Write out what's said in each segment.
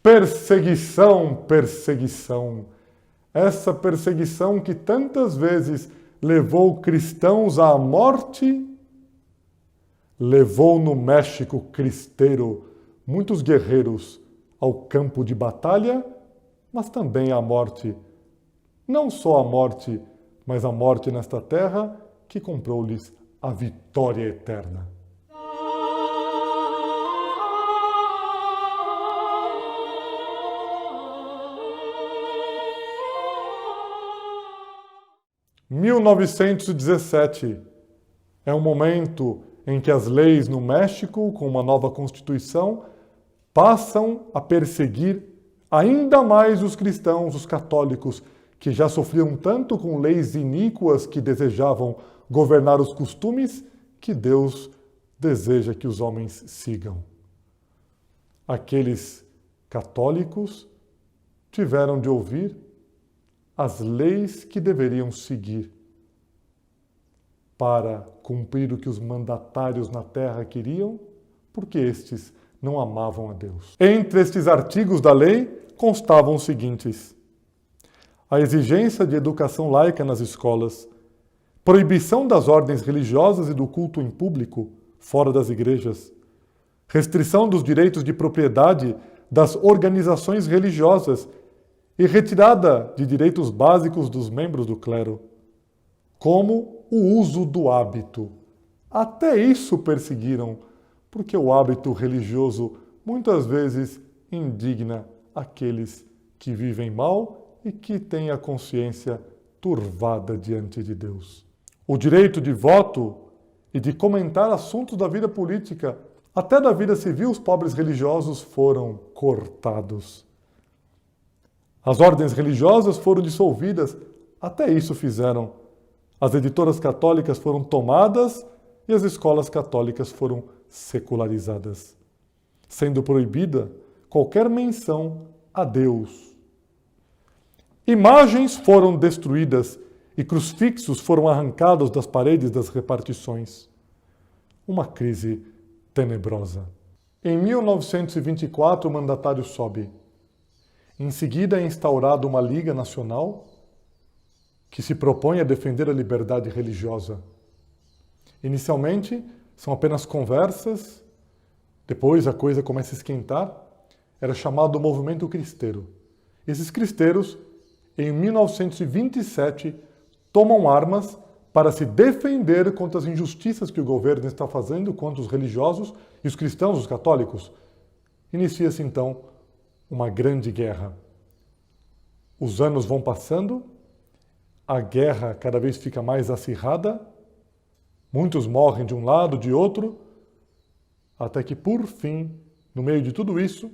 Perseguição, perseguição. Essa perseguição que tantas vezes levou cristãos à morte, levou no México cristeiro muitos guerreiros ao campo de batalha, mas também à morte. Não só a morte, mas a morte nesta terra que comprou-lhes a vitória eterna. Em 1917 é um momento em que as leis no México, com uma nova Constituição, passam a perseguir ainda mais os cristãos, os católicos, que já sofriam tanto com leis iníquas que desejavam governar os costumes que Deus deseja que os homens sigam. Aqueles católicos tiveram de ouvir as leis que deveriam seguir para cumprir o que os mandatários na terra queriam, porque estes não amavam a Deus. Entre estes artigos da lei constavam os seguintes: a exigência de educação laica nas escolas, proibição das ordens religiosas e do culto em público, fora das igrejas, restrição dos direitos de propriedade das organizações religiosas e retirada de direitos básicos dos membros do clero, como o uso do hábito. Até isso perseguiram, porque o hábito religioso muitas vezes indigna aqueles que vivem mal e que têm a consciência turvada diante de Deus. O direito de voto e de comentar assuntos da vida política, até da vida civil, os pobres religiosos foram cortados. As ordens religiosas foram dissolvidas, até isso fizeram. As editoras católicas foram tomadas e as escolas católicas foram secularizadas, sendo proibida qualquer menção a Deus. Imagens foram destruídas e crucifixos foram arrancados das paredes das repartições. Uma crise tenebrosa. Em 1924, o mandatário sobe. Em seguida, é instaurada uma Liga Nacional que se propõe a defender a liberdade religiosa. Inicialmente, são apenas conversas, depois a coisa começa a esquentar. Era chamado Movimento Cristeiro. Esses cristeiros, em 1927, tomam armas para se defender contra as injustiças que o governo está fazendo contra os religiosos e os cristãos, os católicos. Inicia-se, então, uma grande guerra. Os anos vão passando, a guerra cada vez fica mais acirrada, muitos morrem de um lado, de outro, até que, por fim, no meio de tudo isso,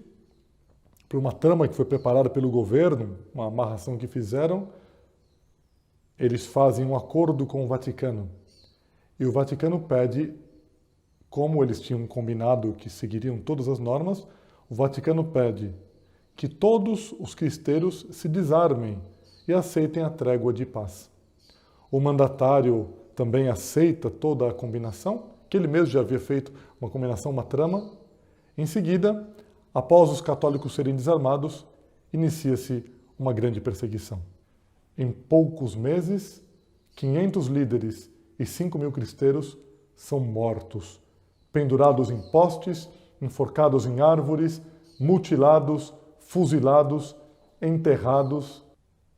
por uma trama que foi preparada pelo governo, uma amarração que fizeram, eles fazem um acordo com o Vaticano. E o Vaticano pede, como eles tinham combinado que seguiriam todas as normas, o Vaticano pede que todos os cristeiros se desarmem e aceitem a trégua de paz. O mandatário também aceita toda a combinação, que ele mesmo já havia feito uma combinação, uma trama. Em seguida, após os católicos serem desarmados, inicia-se uma grande perseguição. Em poucos meses, 500 líderes e 5.000 cristeiros são mortos, pendurados em postes, enforcados em árvores, mutilados, fuzilados, enterrados,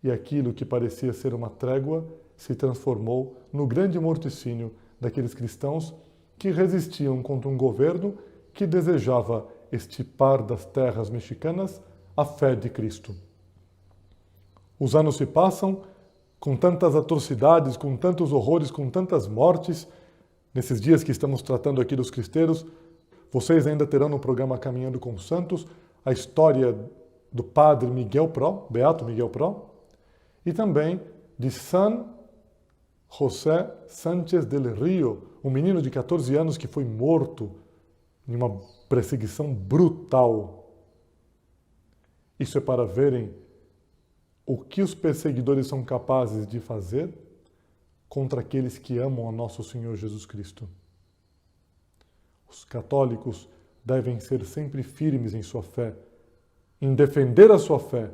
e aquilo que parecia ser uma trégua se transformou no grande morticínio daqueles cristãos que resistiam contra um governo que desejava extirpar das terras mexicanas a fé de Cristo. Os anos se passam com tantas atrocidades, com tantos horrores, com tantas mortes. Nesses dias que estamos tratando aqui dos cristeiros, vocês ainda terão no programa Caminhando com os Santos a história do padre Miguel Pró, Beato Miguel Pró, e também de San José Sánchez del Río, um menino de 14 anos que foi morto em uma perseguição brutal. Isso é para verem o que os perseguidores são capazes de fazer contra aqueles que amam a nosso Senhor Jesus Cristo. Os católicos devem ser sempre firmes em sua fé, em defender a sua fé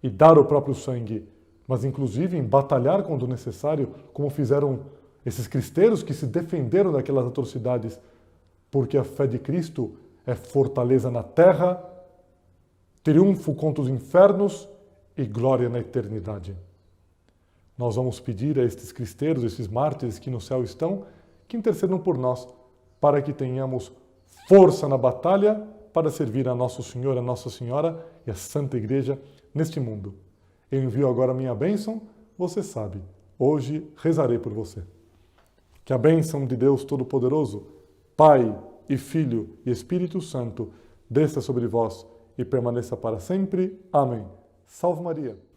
e dar o próprio sangue, mas inclusive em batalhar quando necessário, como fizeram esses cristeiros que se defenderam daquelas atrocidades, porque a fé de Cristo é fortaleza na terra, triunfo contra os infernos e glória na eternidade. Nós vamos pedir a estes cristeiros, esses mártires que no céu estão, que intercedam por nós, para que tenhamos força na batalha para servir a Nosso Senhor, a Nossa Senhora e a Santa Igreja neste mundo. Eu envio agora a minha bênção, você sabe, hoje rezarei por você. Que a bênção de Deus Todo-Poderoso, Pai e Filho e Espírito Santo, desça sobre vós e permaneça para sempre. Amém. Salve Maria!